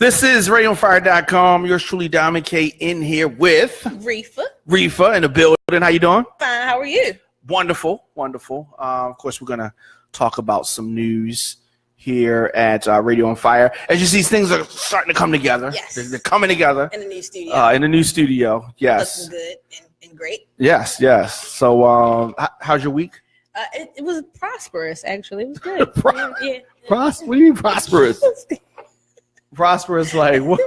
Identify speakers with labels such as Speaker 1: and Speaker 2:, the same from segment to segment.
Speaker 1: This is RadioFire.com. Yours truly, Diamond K, in here with Rifah in the building. How you doing?
Speaker 2: Fine. How are you?
Speaker 1: Wonderful. Of course, we're gonna talk about some news here at Radio on Fire. As you see, things are starting to come together.
Speaker 2: Yes,
Speaker 1: they're coming together
Speaker 2: in the new studio.
Speaker 1: Yes.
Speaker 2: Looking good and great.
Speaker 1: Yes. So, how's your week?
Speaker 2: It was prosperous. Actually, it was good. Yeah.
Speaker 1: What do you mean prosperous? Prosperous, like what?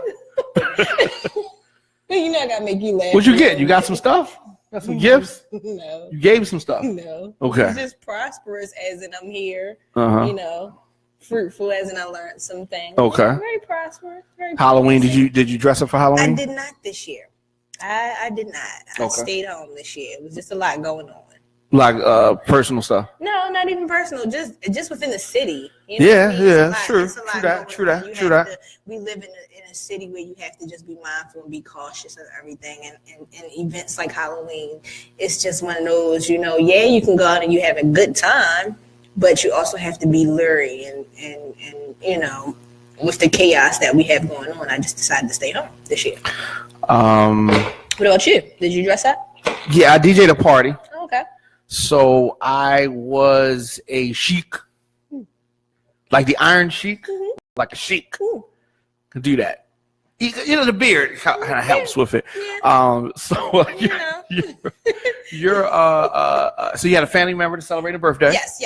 Speaker 2: You know I gotta make you laugh.
Speaker 1: What'd you get? You got some stuff? Got some gifts?
Speaker 2: No.
Speaker 1: You gave some stuff?
Speaker 2: No.
Speaker 1: Okay.
Speaker 2: It's just prosperous as in I'm here. Fruitful as in I learned some things.
Speaker 1: Okay.
Speaker 2: Very prosperous.
Speaker 1: Halloween, did you dress up for Halloween?
Speaker 2: I did not this year. I did not. I stayed home this year. It was just a lot going on.
Speaker 1: Like personal stuff?
Speaker 2: No, not even personal. Just within the city.
Speaker 1: You know True that.
Speaker 2: We live in a city where you have to just be mindful and be cautious of everything. And events like Halloween, it's just one of those. You can go out and you have a good time, but you also have to be leery and with the chaos that we have going on. I just decided to stay home this year. What about you? Did you dress up?
Speaker 1: Yeah, I DJ'd a party.
Speaker 2: Oh, okay.
Speaker 1: So I was a sheik, like the Iron Sheik, like a sheik. Could do that. The beard kind of helps with it.
Speaker 2: Yeah.
Speaker 1: So so you had a family member to celebrate a birthday?
Speaker 2: Yes,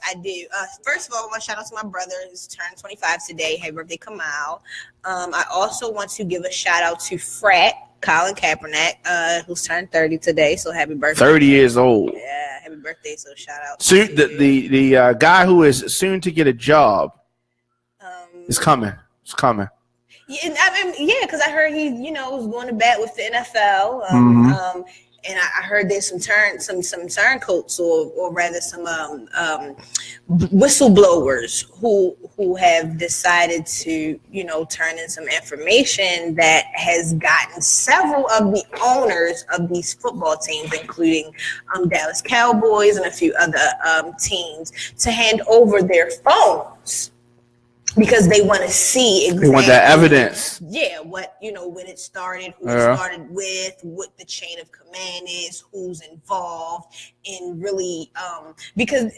Speaker 2: I do. First of all, I want to shout out to my brother who's turned 25 today. Happy birthday, Kamal. I also want to give a shout out to Frat Colin Kaepernick, who's turned 30 today. So happy birthday!
Speaker 1: 30 years old.
Speaker 2: Yeah, happy birthday! So shout out.
Speaker 1: Soon, the guy who is soon to get a job is coming. It's coming.
Speaker 2: Yeah, because I heard he, was going to bat with the NFL. And I heard there's some turncoats or rather some whistleblowers who have decided to, turn in some information that has gotten several of the owners of these football teams, including Dallas Cowboys and a few other teams, to hand over their phones. Because they want to see exactly.
Speaker 1: They want that evidence.
Speaker 2: Yeah, what when it started, who it started with, what the chain of command is, who's involved, and really, because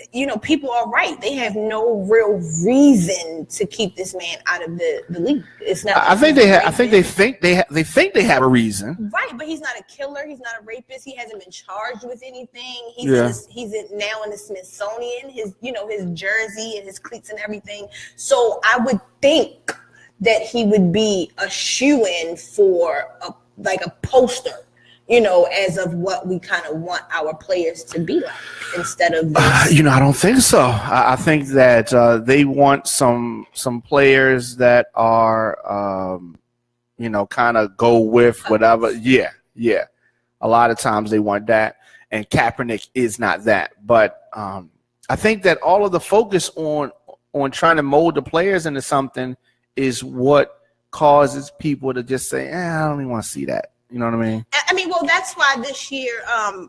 Speaker 2: people are right. They have no real reason to keep this man out of the league. It's not. I think
Speaker 1: they have a reason.
Speaker 2: Right, but he's not a killer. He's not a rapist. He hasn't been charged with anything. He's now in the Smithsonian. His jersey and his cleats and everything. So I would think that he would be a shoo-in for a poster, as of what we kind of want our players to be like instead of this.
Speaker 1: I don't think so. I think that they want some players that are, kind of go with whatever. Yeah. A lot of times they want that, and Kaepernick is not that. But I think that all of the focus on trying to mold the players into something is what causes people to just say, I don't even want to see that. You know what I mean?
Speaker 2: Well, that's why this year, the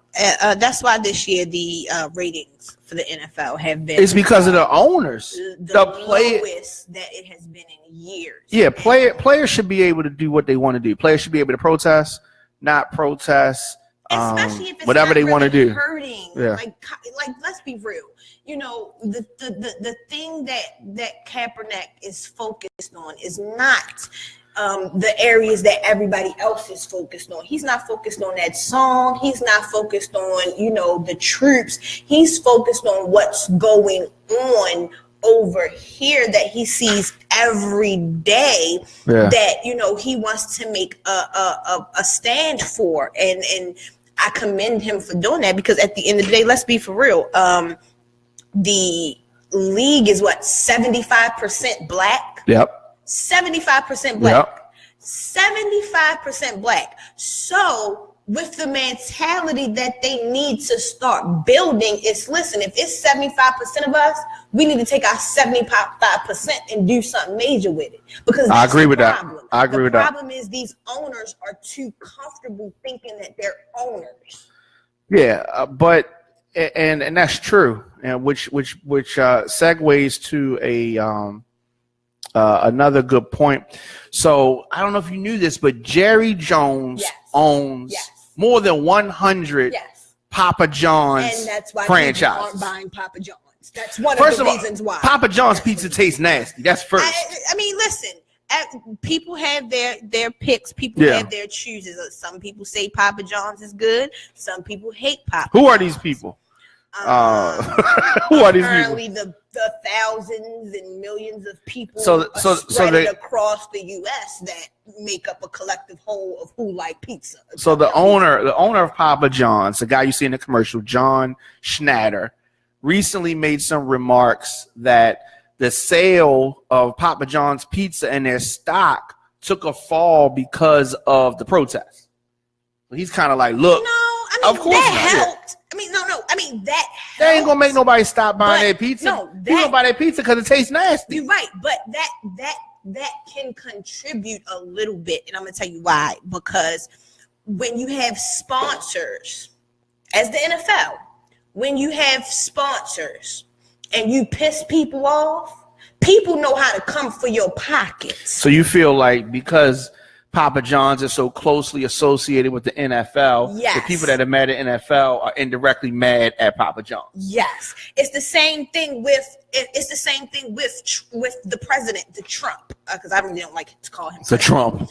Speaker 2: ratings for the NFL have been.
Speaker 1: It's because of the owners.
Speaker 2: The lowest that it has been in years.
Speaker 1: Yeah, players should be able to do what they want to do. Players should be able to protest, not protest.
Speaker 2: Especially if it's
Speaker 1: whatever they want to do.
Speaker 2: Hurting.
Speaker 1: Yeah.
Speaker 2: Like let's be real. The thing that Kaepernick is focused on is not the areas that everybody else is focused on. He's not focused on that song. He's not focused on, the troops. He's focused on what's going on over here that he sees every day that, he wants to make a stand for. And I commend him for doing that because at the end of the day, let's be for real. The league is 75% black.
Speaker 1: Yep.
Speaker 2: 75% black. 75% black. So with the mentality that they need to start building is, listen, if it's 75% of us, we need to take our 75% and do something major with it. Because
Speaker 1: I agree with that.
Speaker 2: The problem is these owners are too comfortable thinking that they're owners.
Speaker 1: Yeah, but and that's true, and which segues to another good point. So I don't know if you knew this, but Jerry Jones owns more than 100 Papa John's
Speaker 2: and that's why
Speaker 1: franchises.
Speaker 2: People aren't buying Papa John's. That's one of the reasons why.
Speaker 1: Papa John's pizza tastes nasty. That's first.
Speaker 2: I mean, listen. People have their picks. People have their chooses. Some people say Papa John's is good. Some people hate Papa.
Speaker 1: Who are these people? Who are these people?
Speaker 2: Apparently, the thousands and millions of people
Speaker 1: spread
Speaker 2: across the U.S. that make up a collective whole of who like pizza.
Speaker 1: So the owner of Papa John's, the guy you see in the commercial, John Schnatter, recently made some remarks that the sale of Papa John's pizza and their stock took a fall because of the protests. So he's kind of like, look, of course
Speaker 2: that helped. I mean, no. I mean, that helped.
Speaker 1: They ain't gonna make nobody stop buying their pizza. No, people gonna buy their pizza because it tastes nasty.
Speaker 2: You're right, but that can contribute a little bit, and I'm gonna tell you why. Because when you have sponsors, as the NFL, when you have sponsors and you piss people off, people know how to come for your pockets.
Speaker 1: So you feel like because Papa John's is so closely associated with the NFL, the people that are mad at NFL are indirectly mad at Papa John's.
Speaker 2: Yes, it's the same thing with the president, the Trump, because I really don't like to call him
Speaker 1: the Trump.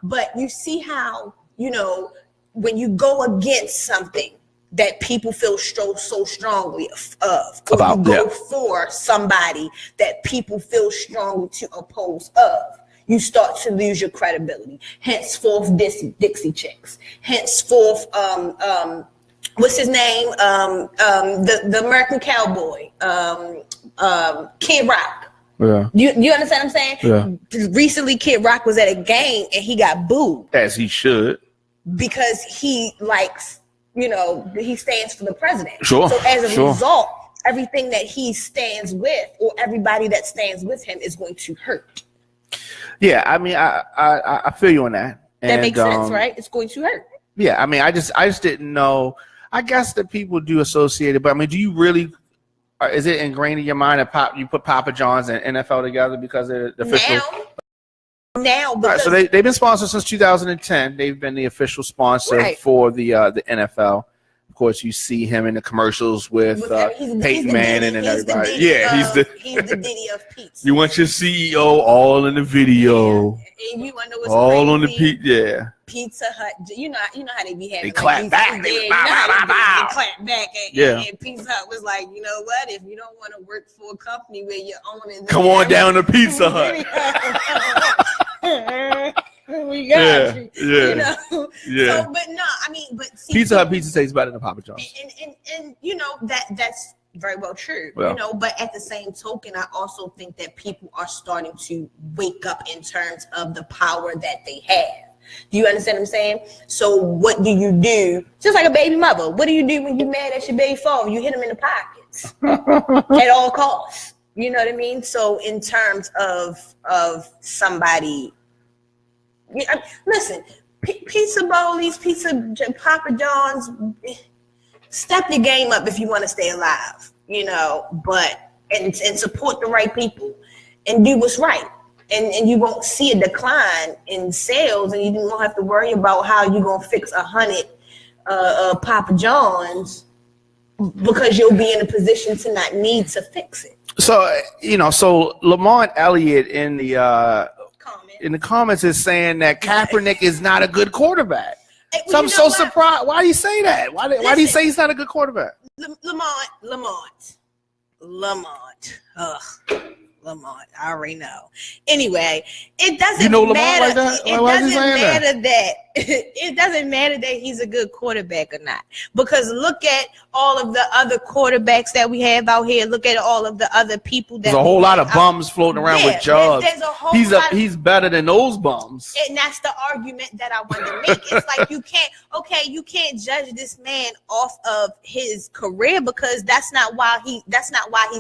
Speaker 2: But you see how, when you go against something that people feel so strongly of, or you go for somebody that people feel strongly to oppose of, you start to lose your credibility. Henceforth, Dixie Chicks. Henceforth, what's his name? The American Cowboy, Kid Rock.
Speaker 1: Yeah.
Speaker 2: You understand what I'm saying? Yeah. Recently, Kid Rock was at a game and he got booed.
Speaker 1: As he should.
Speaker 2: Because he likes, he stands for the president.
Speaker 1: Sure.
Speaker 2: So as a result, everything that he stands with, or everybody that stands with him, is going to hurt.
Speaker 1: Yeah, I mean, I feel you on that.
Speaker 2: That makes sense, right? It's going to hurt.
Speaker 1: Yeah, I mean, I just didn't know. I guess that people do associate it, but I mean, do you really? Is it ingrained in your mind that you put Papa John's and NFL together because they're the official?
Speaker 2: Now,
Speaker 1: right, so they've been sponsored since 2010. They've been the official sponsor for the NFL. Of course, you see him in the commercials with Peyton Manning and everybody. He's the
Speaker 2: Diddy of pizza.
Speaker 1: You want your CEO all in the video.
Speaker 2: And you want to know what's
Speaker 1: all on the
Speaker 2: pizza? Pizza Hut. You know how they be having.
Speaker 1: They clap back.
Speaker 2: They clap back. And Pizza Hut was like, you know what? If you don't want to work for a company where you're owning,
Speaker 1: come on down to Pizza Hut.
Speaker 2: We got you.
Speaker 1: Yeah.
Speaker 2: So, but no, I mean, see,
Speaker 1: Pizza Hut pizza tastes better than Papa John's.
Speaker 2: And that's very well true. But at the same token, I also think that people are starting to wake up in terms of the power that they have. Do you understand what I'm saying? So what do you do? Just like a baby mother. What do you do when you're mad at your baby father? You hit him in the pockets at all costs. You know what I mean? So in terms of somebody. Listen, Pizza Bowlies, Papa John's, step your game up if you want to stay alive, but and support the right people and do what's right. And you won't see a decline in sales, and you don't have to worry about how you're going to fix 100 Papa John's because you'll be in a position to not need to fix it.
Speaker 1: So, so Lamont Elliott in the comments is saying that Kaepernick is not a good quarterback. So I'm so surprised. Why do you say that? Why do you say he's not a good quarterback?
Speaker 2: Lamont. Ugh. Lamont. I already know. Anyway, it doesn't matter.
Speaker 1: Like that?
Speaker 2: It doesn't matter that he's a good quarterback or not. Because look at all of the other quarterbacks that we have out here. Look at all of the other people that
Speaker 1: there's a whole lot of bums floating around with jobs. He's better than those bums.
Speaker 2: And that's the argument that I want to make. It's like you can't judge this man off of his career because that's not why he's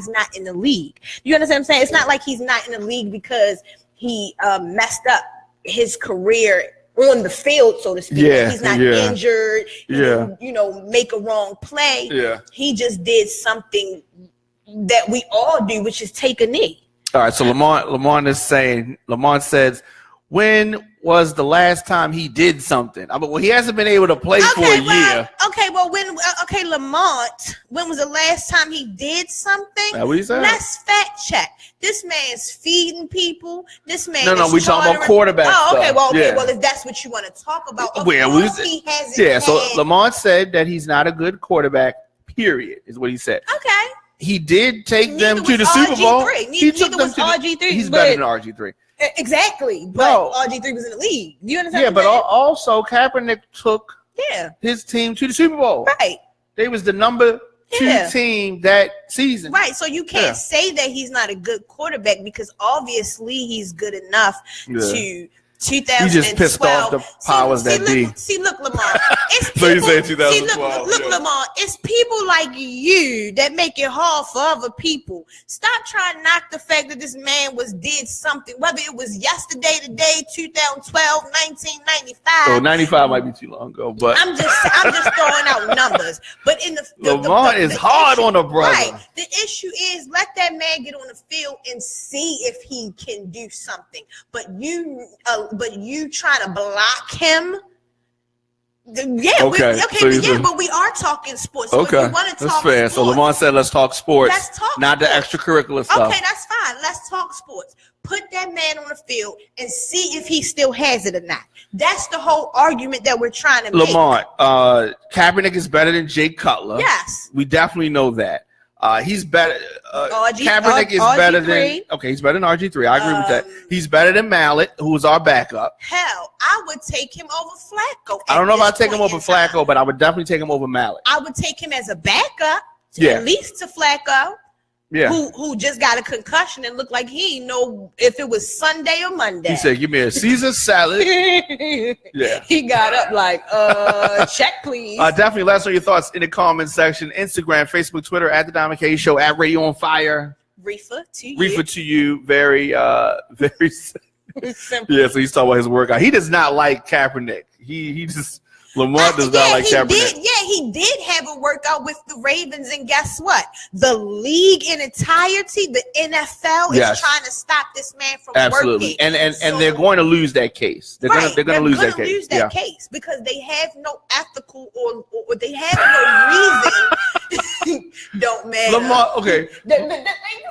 Speaker 2: not in the league. You understand what I'm saying? It's not like he's not in the league because he messed up his career on the field, so to speak. He's not injured. He didn't, make a wrong play.
Speaker 1: Yeah.
Speaker 2: He just did something that we all do, which is take a knee.
Speaker 1: All right, so Lamont says, when was the last time he did something? I mean, well, he hasn't been able to play for a year.
Speaker 2: Lamont, when was the last time he did something?
Speaker 1: That what he said?
Speaker 2: Let's fact check. This man's feeding people. This man.
Speaker 1: No, we talking about quarterback.
Speaker 2: Oh, okay.
Speaker 1: Stuff.
Speaker 2: Well, if that's what you want to talk about,
Speaker 1: he hasn't. So Lamont said that he's not a good quarterback. Period, is what he said.
Speaker 2: Okay.
Speaker 1: He did take them to the Super Bowl.
Speaker 2: He took them to RG3.
Speaker 1: He's better than RG3.
Speaker 2: Exactly, but RG3 was in the league. Do you understand?
Speaker 1: Yeah, but also Kaepernick took his team to the Super Bowl.
Speaker 2: Right.
Speaker 1: They was the number 2 team that season.
Speaker 2: Right. So you can't say that he's not a good quarterback because obviously he's good enough to 2012.
Speaker 1: He just pissed off the powers that be.
Speaker 2: Look, Lamar. It's people,
Speaker 1: so you say 2012.
Speaker 2: Look, Lamar. It's people like you that make it hard for other people. Stop trying to knock the fact that this man did something, whether it was yesterday, today, 2012, 1995.
Speaker 1: So 95 might be too long ago, but
Speaker 2: I'm just throwing out numbers. But in the
Speaker 1: Lamar is hard on a brother.
Speaker 2: Right. The issue is let that man get on the field and see if he can do something. But you trying to block him. But we are talking sports. So
Speaker 1: okay, that's fair.
Speaker 2: Sports,
Speaker 1: so Lamont said, "Let's talk sports, not the extracurricular stuff."
Speaker 2: Okay, that's fine. Let's talk sports. Put that man on the field and see if he still has it or not. That's the whole argument that we're trying to make.
Speaker 1: Lamont, Kaepernick is better than Jay Cutler.
Speaker 2: Yes,
Speaker 1: we definitely know that. He's better. Kaepernick is better than. Okay, he's better than RG3. I agree with that. He's better than Mallet, who's our backup.
Speaker 2: Hell, I would take him over Flacco.
Speaker 1: I don't know if I'd take him over Flacco, but I would definitely take him over Mallet.
Speaker 2: I would take him as a backup, at least to Flacco.
Speaker 1: Yeah.
Speaker 2: Who just got a concussion and looked like he didn't know if it was Sunday or Monday.
Speaker 1: He said, "Give me a Caesar salad." Yeah.
Speaker 2: He got up like, check please.
Speaker 1: Definitely let us know your thoughts in the comment section. Instagram, Facebook, Twitter, at The Diamond K Show, at Radio on Fire.
Speaker 2: Rifah to you.
Speaker 1: Rifah to you. Very, very
Speaker 2: simple.
Speaker 1: Yeah, so he's talking about his workout. He does not like Kaepernick. He just Lamont does not like Kaepernick.
Speaker 2: He did have a workout with the Ravens, and guess what? The league in entirety, the NFL is trying to stop this man from working.
Speaker 1: And they're going to lose that case. They're going to lose that case.
Speaker 2: Lose that case because they have no ethical or they have no reason. Don't matter.
Speaker 1: Lamar, okay.
Speaker 2: That's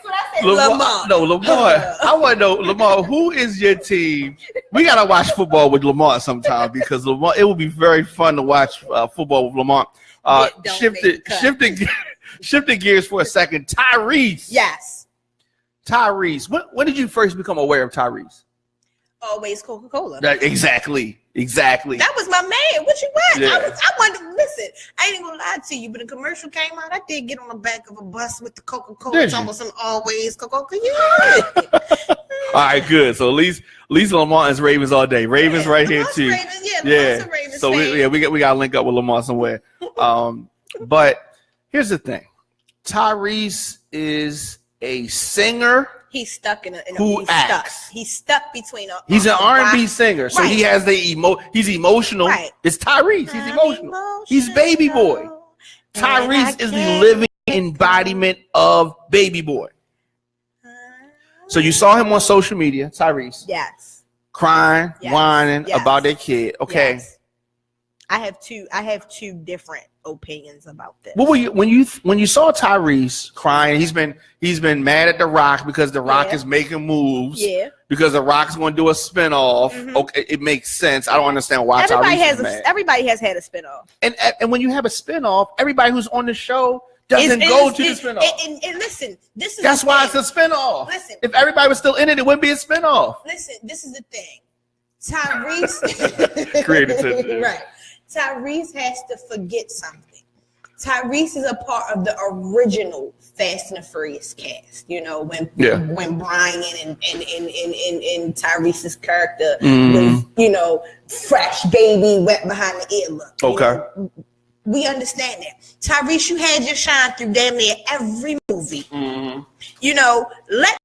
Speaker 2: what I said. Lamar.
Speaker 1: No, Lamar. I want to know, Lamar, who is your team? We got to watch football with Lamar sometime because Lamar, it will be very fun to watch football with Lamar. Shifting gears for a second. Tyrese.
Speaker 2: Yes.
Speaker 1: Tyrese. When did you first become aware of Tyrese?
Speaker 2: Always Coca-Cola.
Speaker 1: Exactly.
Speaker 2: That was my man. What you want?
Speaker 1: Yeah.
Speaker 2: I wanted to listen. I ain't even gonna lie to you, but the commercial came out. I did get on the back of a bus with the Coca-Cola. It's almost some Always Coca-Cola. Yeah.
Speaker 1: All right, good. So at least Lamar is Ravens all day. Ravens right here too.
Speaker 2: Ravens,
Speaker 1: so we gotta link up with Lamar somewhere. But here's the thing: Tyrese is a singer.
Speaker 2: He's stuck
Speaker 1: who acts.
Speaker 2: He's stuck between.
Speaker 1: He's an R&B singer, so he has he's emotional.
Speaker 2: Right.
Speaker 1: It's Tyrese. He's emotional. He's Baby Boy. Tyrese is the living embodiment of Baby Boy. So you saw him on social media, Tyrese.
Speaker 2: Yes.
Speaker 1: Crying, whining about their kid. Okay.
Speaker 2: Yes. I have two different opinions about this.
Speaker 1: What were you when you saw Tyrese crying? He's been mad at The Rock because The Rock is making moves.
Speaker 2: Yeah.
Speaker 1: Because The Rock's going to do a spinoff. Mm-hmm. Okay, it makes sense. I don't understand why Tyrese is mad.
Speaker 2: Everybody has had a spinoff.
Speaker 1: And when you have a spinoff, everybody who's on the show doesn't go to the spinoff.
Speaker 2: And listen,
Speaker 1: that's why it's a spinoff.
Speaker 2: Listen,
Speaker 1: if everybody was still in it, it wouldn't be a spinoff.
Speaker 2: Listen, this is the thing. Tyrese
Speaker 1: created
Speaker 2: right. Tyrese has to forget something. Tyrese is a part of the original Fast and the Furious cast. You know, when Brian and Tyrese's character was, you know, fresh baby wet behind the earlobe.
Speaker 1: Okay.
Speaker 2: We understand that. Tyrese, you had your shine through damn near every movie. Mm-hmm. You know, let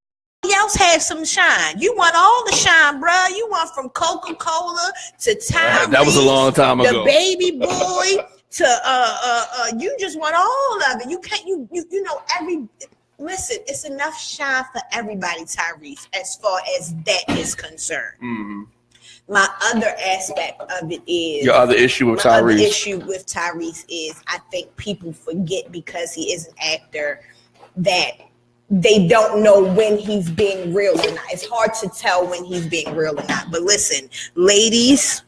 Speaker 2: else have some shine. You want all the shine, bro. You want from Coca-Cola to Tyrese.
Speaker 1: That was a long time ago.
Speaker 2: The Baby Boy to you just want all of it. You can't you know Listen, it's enough shine for everybody, Tyrese, as far as that is concerned.
Speaker 1: Mm-hmm.
Speaker 2: My other aspect of it is
Speaker 1: your other issue with Tyrese.
Speaker 2: My other issue with Tyrese is I think people forget because he is an actor that they don't know when he's being real or not. It's hard to tell when he's being real or not. But listen, ladies,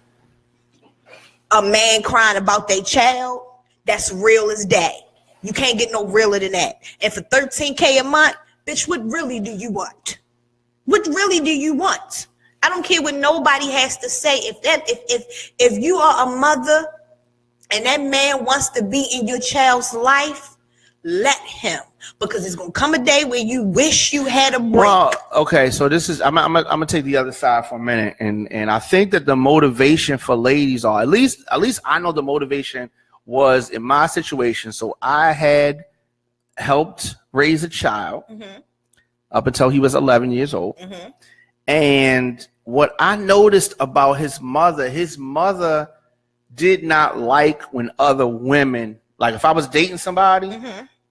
Speaker 2: a man crying about their child, that's real as day. You can't get no realer than that. And for $13K a month, bitch, what really do you want? What really do you want? I don't care what nobody has to say. If you are a mother and that man wants to be in your child's life, let him, because it's gonna come a day where you wish you had a break.
Speaker 1: Well, okay, so this is I'm gonna take the other side for a minute, and I think that the motivation for ladies are at least I know the motivation was in my situation. So I had helped raise a child up until he was 11 years old, and what I noticed about his mother did not like when other women, like if I was dating somebody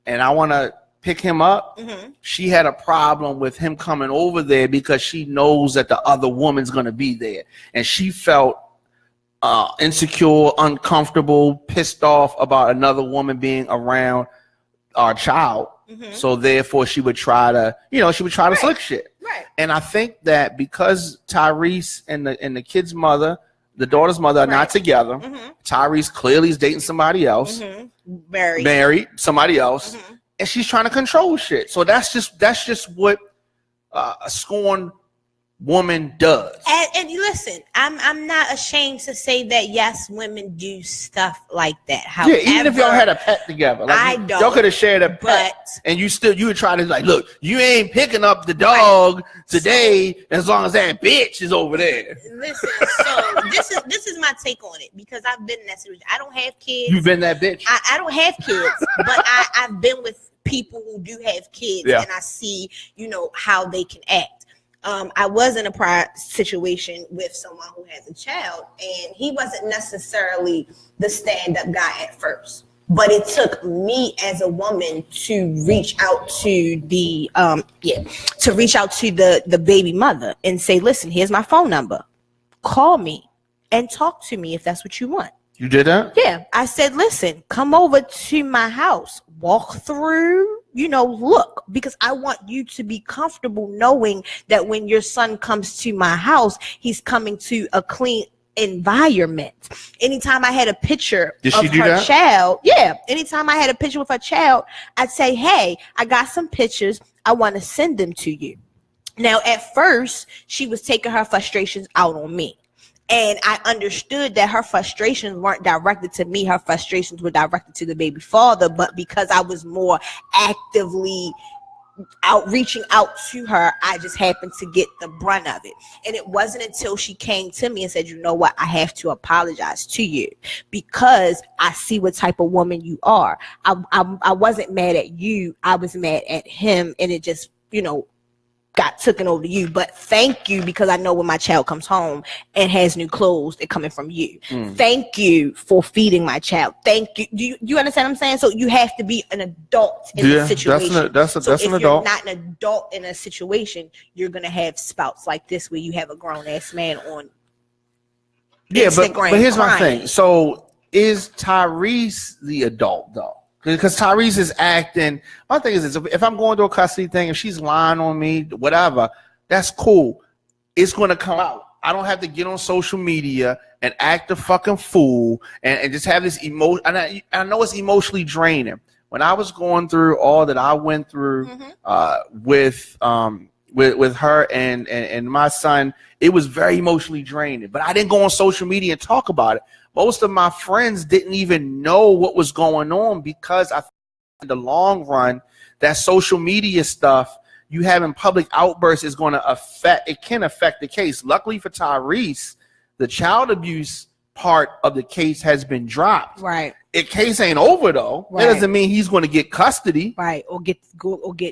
Speaker 1: and I want to pick him up, she had a problem with him coming over there because she knows that the other woman's going to be there. And she felt insecure, uncomfortable, pissed off about another woman being around our child. So therefore she would try to, slick shit.
Speaker 2: Right.
Speaker 1: And I think that because Tyrese and the kid's mother, the daughter's mother, are not together, Tyrese clearly is dating somebody else, married somebody else, and she's trying to control shit. So that's just what a scorned woman does.
Speaker 2: And listen, I'm not ashamed to say that yes, women do stuff like that. However,
Speaker 1: even if y'all had a pet together, like y'all could have shared a pet, and you would try to like, look, you ain't picking up the dog today as long as that bitch is over there.
Speaker 2: Listen, so this is my take on it, because I've been in that situation. I don't have kids.
Speaker 1: You've been that bitch.
Speaker 2: I don't have kids, but I've been with people who do have kids, and I see, how they can act. I was in a prior situation with someone who has a child, and he wasn't necessarily the stand-up guy at first, but it took me as a woman to reach out to the baby mother and say, listen, here's my phone number. Call me and talk to me if that's what you want.
Speaker 1: You did that?
Speaker 2: Yeah. I said, listen, come over to my house, walk through, look, because I want you to be comfortable knowing that when your son comes to my house, he's coming to a clean environment. Anytime I had a picture of her child, anytime I had a picture with her child, I'd say, hey, I got some pictures. I want to send them to you. Now, at first, she was taking her frustrations out on me. And I understood that her frustrations weren't directed to me. Her frustrations were directed to the baby father. But because I was more actively reaching out to her, I just happened to get the brunt of it. And it wasn't until she came to me and said, you know what, I have to apologize to you because I see what type of woman you are. I wasn't mad at you. I was mad at him. And it just, got taken over to you, but thank you, because I know when my child comes home and has new clothes, they're coming from you. Thank you for feeding my child. Thank you. Do you understand what I'm saying? So you have to be an adult in the situation. That's an adult. If you're not an adult in a situation, you're gonna have spouts like this where you have a grown ass man on.
Speaker 1: Instagram but here's my thing. So is Tyrese the adult though? Because Tyrese is acting. My thing is, if I'm going through a custody thing, if she's lying on me, whatever, that's cool. It's going to come out. I don't have to get on social media and act a fucking fool and just have this emotion. And I know it's emotionally draining. When I was going through all that I went through with her and my son, it was very emotionally draining. But I didn't go on social media and talk about it. Most of my friends didn't even know what was going on because I think in the long run, that social media stuff, you having public outbursts is going to can affect the case. Luckily for Tyrese, the child abuse part of the case has been dropped.
Speaker 2: Right.
Speaker 1: The case ain't over though. Right. That doesn't mean he's going to get custody.
Speaker 2: Right. Or get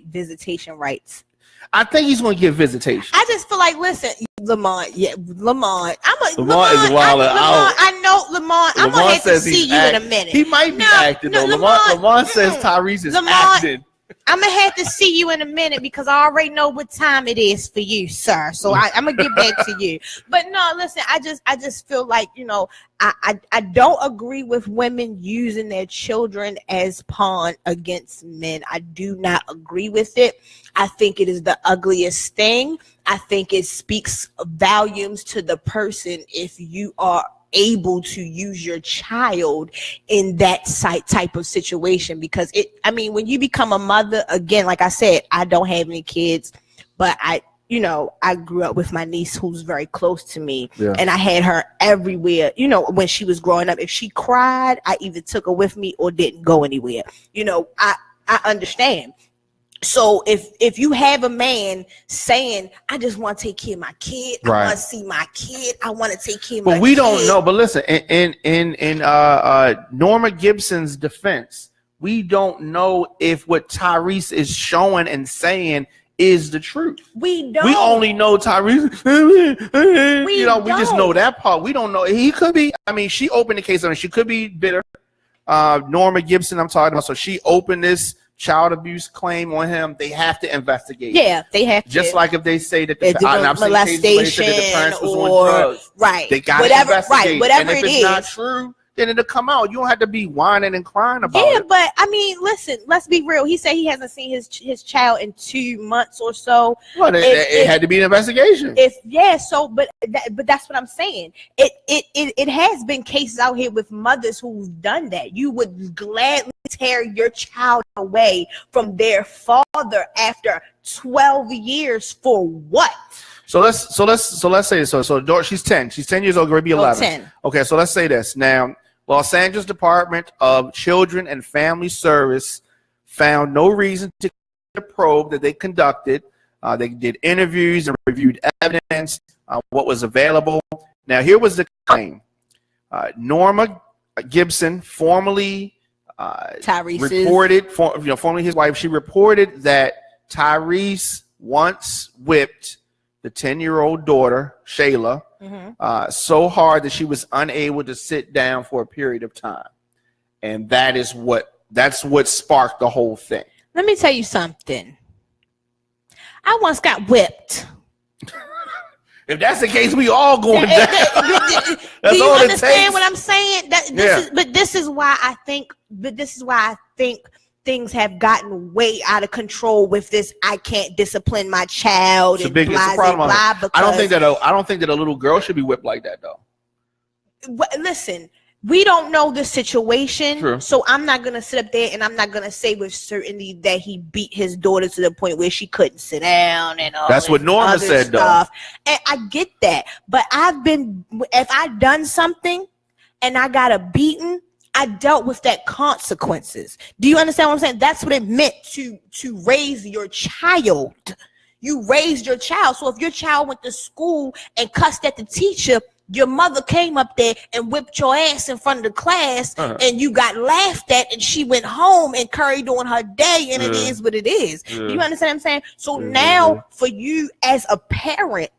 Speaker 2: visitation rights.
Speaker 1: I think he's going to get visitation.
Speaker 2: I just feel like, listen, Lamont.
Speaker 1: Lamont is wild out.
Speaker 2: I know Lamont. I'm going to have to see you in a minute.
Speaker 1: He might be acting though. Lamont says Tyrese is acting.
Speaker 2: I'm gonna have to see you in a minute because I already know what time it is for you, sir. So I'm gonna get back to you. But no, listen, I just feel like, you know, I don't agree with women using their children as pawn against men. I do not agree with it. I think it is the ugliest thing. I think it speaks volumes to the person if you are able to use your child in that type of situation, because when you become a mother, again, like I said, I don't have any kids, but I grew up with my niece who's very close to me, and I had her everywhere. You know, when she was growing up, if she cried, I either took her with me or didn't go anywhere. You know, I understand. So if you have a man saying, I just want to take care of my kid, I want to see my kid, I want to take care of my kid. But we don't know. But listen, in
Speaker 1: Norma Gibson's defense, we don't know if what Tyrese is showing and saying is the truth.
Speaker 2: We don't.
Speaker 1: We only know Tyrese. We just know that part. We don't know. He could be. I mean, she opened the case on it. She could be bitter. Norma Gibson, I'm talking about. So she opened this child abuse claim on him. They have to investigate.
Speaker 2: Yeah, they have to.
Speaker 1: Just like if they say that the
Speaker 2: molestation
Speaker 1: parents was on drugs.
Speaker 2: Right.
Speaker 1: They got to investigate.
Speaker 2: Right, whatever
Speaker 1: and if it's not true, then it'll come out. You don't have to be whining and crying about it.
Speaker 2: Yeah, but I mean, listen, let's be real. He said he hasn't seen his child in 2 months or so.
Speaker 1: Well, it had to be an investigation.
Speaker 2: But that's what I'm saying. It has been cases out here with mothers who've done that. You would gladly tear your child away from their father after 12 years for what?
Speaker 1: So let's say this. So she's 10. She's 10 years old. Going to be 11.
Speaker 2: 10. Okay,
Speaker 1: so let's say this now. Los Angeles Department of Children and Family Service found no reason to the probe that they conducted. They did interviews and reviewed evidence, what was available. Now, here was the claim. Norma Gibson, formerly formerly his wife, she reported that Tyrese once whipped the 10-year-old daughter, Shayla, so hard that she was unable to sit down for a period of time. And that's what sparked the whole thing.
Speaker 2: Let me tell you something. I once got whipped.
Speaker 1: If that's the case, we all going down.
Speaker 2: Do you understand what I'm saying? This is why I think things have gotten way out of control with this. I can't discipline my child.
Speaker 1: It's a big problem. I don't think that a little girl should be whipped like that, though.
Speaker 2: Listen, we don't know the situation.
Speaker 1: True.
Speaker 2: So I'm not gonna sit up there and I'm not gonna say with certainty that he beat his daughter to the point where she couldn't sit down and all.
Speaker 1: That's what Norma said, stuff.
Speaker 2: Though. And I get that, but if I've done something and I got a beating, I dealt with that consequences. Do you understand what I'm saying? That's what it meant to raise your child. You raised your child. So if your child went to school and cussed at the teacher, your mother came up there and whipped your ass in front of the class, and you got laughed at, and she went home and carried on her day, and it is what it is. Do you understand what I'm saying? So now for you as a parent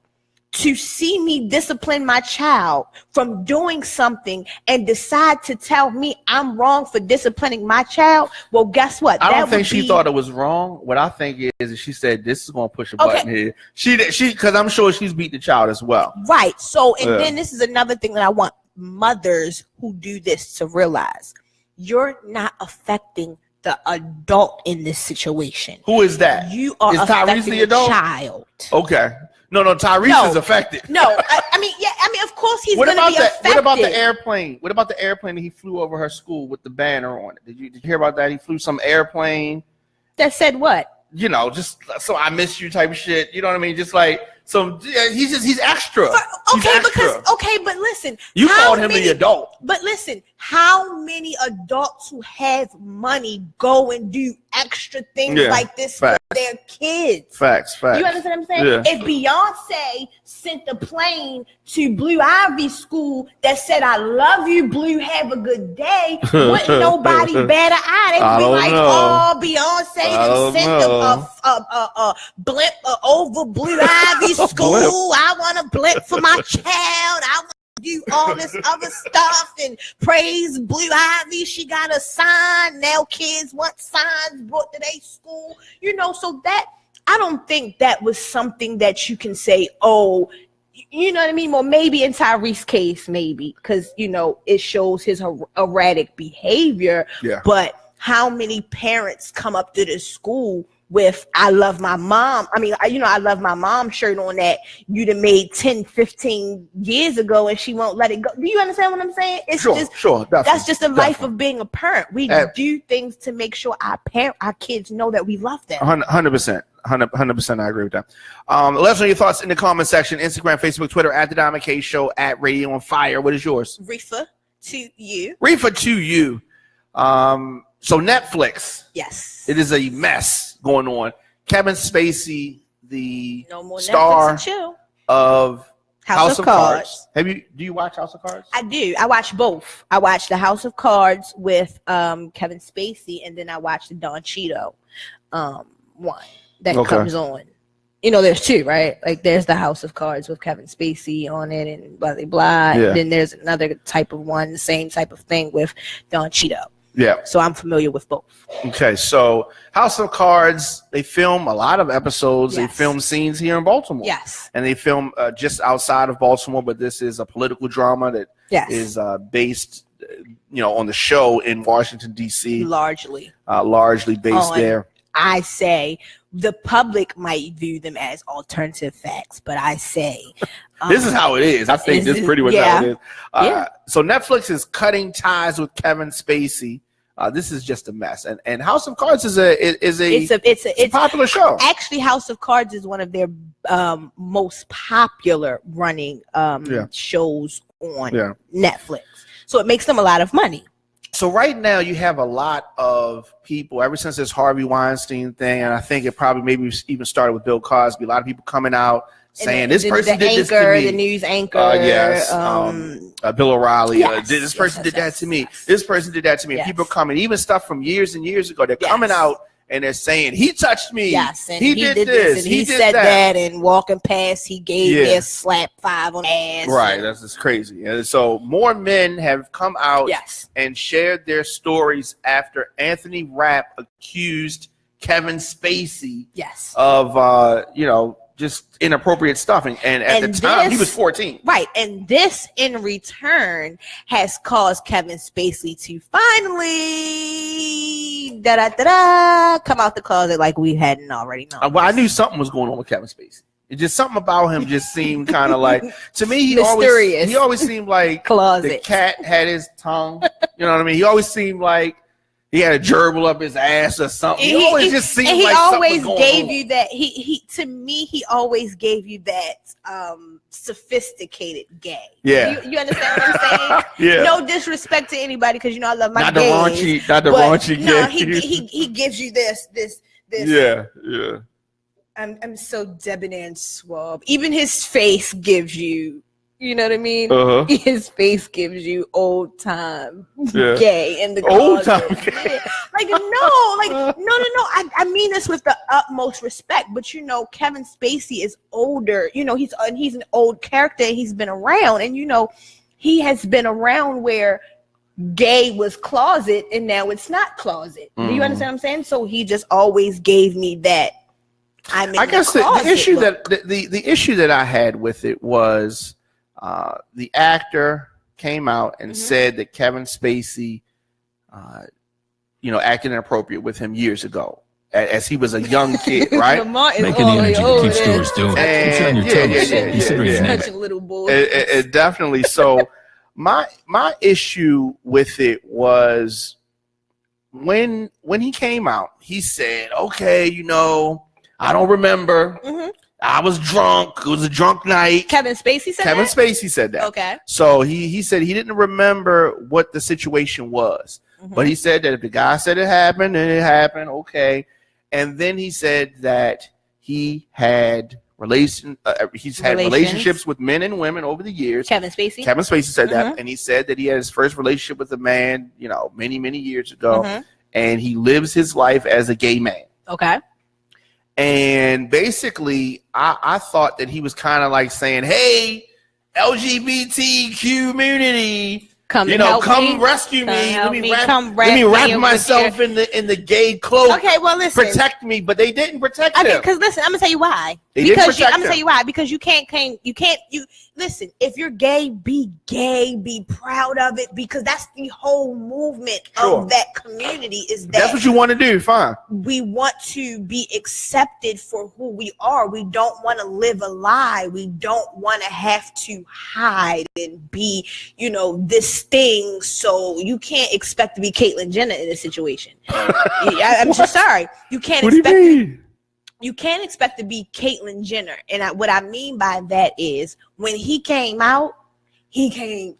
Speaker 2: to see me discipline my child from doing something and decide to tell me I'm wrong for disciplining my child, well, guess what?
Speaker 1: I don't think she thought it was wrong. What I think is she said, this is going to push a button here. She, because I'm sure she's beat the child as well.
Speaker 2: Right. So, and then this is another thing that I want mothers who do this to realize. You're not affecting the adult in this situation.
Speaker 1: Who is that?
Speaker 2: You are affecting the child.
Speaker 1: Okay. No, Tyrese is affected.
Speaker 2: No, I mean, of course he's going to be affected.
Speaker 1: What about the airplane? What about the airplane that he flew over her school with the banner on it? Did you hear about that? He flew some airplane.
Speaker 2: That said what?
Speaker 1: You know, just so I miss you type of shit. You know what I mean? Just like he's extra.
Speaker 2: But listen.
Speaker 1: You called him the adult.
Speaker 2: But listen, how many adults who have money go and do extra things like this for their kids?
Speaker 1: Facts.
Speaker 2: You understand what I'm saying?
Speaker 1: Yeah.
Speaker 2: If Beyonce sent a plane to Blue Ivy School that said, "I love you, Blue, have a good day," wouldn't nobody bat an eye? They'd be like, "Oh, Beyonce sent a blimp over Blue Ivy School. I want a blimp for my child. I want to you all this other stuff and praise Blue Ivy. She got a sign. Now kids want signs brought to their school. So that I don't think that was something that you can say, oh, you know what I mean? Well, maybe in Tyrese's case, maybe, because, it shows his erratic behavior.
Speaker 1: Yeah.
Speaker 2: But how many parents come up to the school with I love my mom? I mean, I love my mom shirt on that you done made 10, 15 years ago and she won't let it go. Do you understand what I'm saying? It's
Speaker 1: sure, definitely,
Speaker 2: that's just the life of being a parent. We do things to make sure our kids know that we love them.
Speaker 1: 100%. 100%. I agree with that. Let us know your thoughts in the comment section. Instagram, Facebook, Twitter, at The Diamond K Show, at Radio on Fire. What is yours?
Speaker 2: Rifah to you.
Speaker 1: Rifah to you. So Netflix.
Speaker 2: Yes.
Speaker 1: It is a mess going on. Kevin Spacey, the
Speaker 2: no
Speaker 1: star of House of Cards. Do you watch House of Cards?
Speaker 2: I do. I watch both. I watch the House of Cards with Kevin Spacey, and then I watch the Don Cheadle one that comes on. There's two, right? Like there's the House of Cards with Kevin Spacey on it and blah blah blah. Yeah. And then there's another type of one, the same type of thing with Don Cheadle.
Speaker 1: Yeah.
Speaker 2: So I'm familiar with both.
Speaker 1: Okay, so House of Cards, they film a lot of episodes. Yes. They film scenes here in Baltimore.
Speaker 2: Yes.
Speaker 1: And they film just outside of Baltimore, but this is a political drama that is based, on the show in Washington, D.C.
Speaker 2: Largely
Speaker 1: based there.
Speaker 2: I say the public might view them as alternative facts, but I say
Speaker 1: this is how it is. I think this is pretty much how it is. So Netflix is cutting ties with Kevin Spacey. This is just a mess. And House of Cards is a popular show.
Speaker 2: Actually, House of Cards is one of their most popular running shows on Netflix. So it makes them a lot of money.
Speaker 1: So right now you have a lot of people, ever since this Harvey Weinstein thing, and I think it probably maybe even started with Bill Cosby, a lot of people coming out saying this person did this to me.
Speaker 2: The news anchor.
Speaker 1: Yes. Bill O'Reilly. This person did that to me. This person did that to me. And people coming, even stuff from years and years ago, they're coming out and they're saying, he touched me.
Speaker 2: Yes, and
Speaker 1: he did this.
Speaker 2: And he said that. And walking past, he gave this slap 5 on the ass.
Speaker 1: Right, that's just crazy. And so more men have come out and shared their stories after Anthony Rapp accused Kevin Spacey of, just inappropriate stuff. And at the time, he was 14.
Speaker 2: Right. And this, in return, has caused Kevin Spacey to finally come out the closet like we hadn't already known.
Speaker 1: Well, I knew something was going on with Kevin Spacey. It just something about him just seemed kind of like, to me, he always seemed like the cat had his tongue. You know what I mean? He always seemed like he had a gerbil up his ass or something. He always just seemed like something was going on. He always gave you that. He always gave you that sophisticated gay. Yeah.
Speaker 2: You understand what I'm saying? No disrespect to anybody, because I love my gays.
Speaker 1: Not the raunchy gay.
Speaker 2: No, he gives you this.
Speaker 1: Yeah.
Speaker 2: I'm so debonair and suave. Even his face gives you. You know what I mean? His face gives you old time gay in the
Speaker 1: old time gay.
Speaker 2: No. I mean this with the utmost respect, but Kevin Spacey is older. He's an old character. He's been around, and he has been around where gay was closet, and now it's not closet. Do you understand what I'm saying? So he just always gave me that. I guess
Speaker 1: the issue the issue that I had with it was. The actor came out and said that Kevin Spacey, acted inappropriate with him years ago, as he was a young kid, right?
Speaker 3: Making the energy to keep Stewart's doing it.
Speaker 2: Such a little boy.
Speaker 1: It definitely. So my issue with it was when he came out, he said, "Okay, I don't remember." I was drunk. It was a drunk night.
Speaker 2: Kevin Spacey said
Speaker 1: Kevin Spacey said that.
Speaker 2: Okay.
Speaker 1: So he said he didn't remember what the situation was. But he said that if the guy said it happened, then it happened. Okay. And then he said that he had relationships with men and women over the years.
Speaker 2: Kevin Spacey
Speaker 1: said that. And he said that he had his first relationship with a man, many, many years ago. And he lives his life as a gay man.
Speaker 2: Okay.
Speaker 1: And basically, I thought that he was kind of like saying, hey, LGBTQ community.
Speaker 4: Come
Speaker 1: rescue me. Let me wrap myself in the gay cloak.
Speaker 4: Okay, well, listen.
Speaker 1: Protect me, but they didn't protect him.
Speaker 4: Because listen, I'm gonna tell you why. I'm gonna tell you why. Because you can't. Listen. If you're gay, be proud of it. Because that's the whole movement of that community. Is that
Speaker 1: that's what you want to do? Fine.
Speaker 4: We want to be accepted for who we are. We don't want to live a lie. We don't want to have to hide and be, this thing. So you can't expect to be Caitlyn Jenner in this situation. I'm just sorry. You can't expect. You can't expect to be Caitlyn Jenner. And what I mean by that is when he came out and he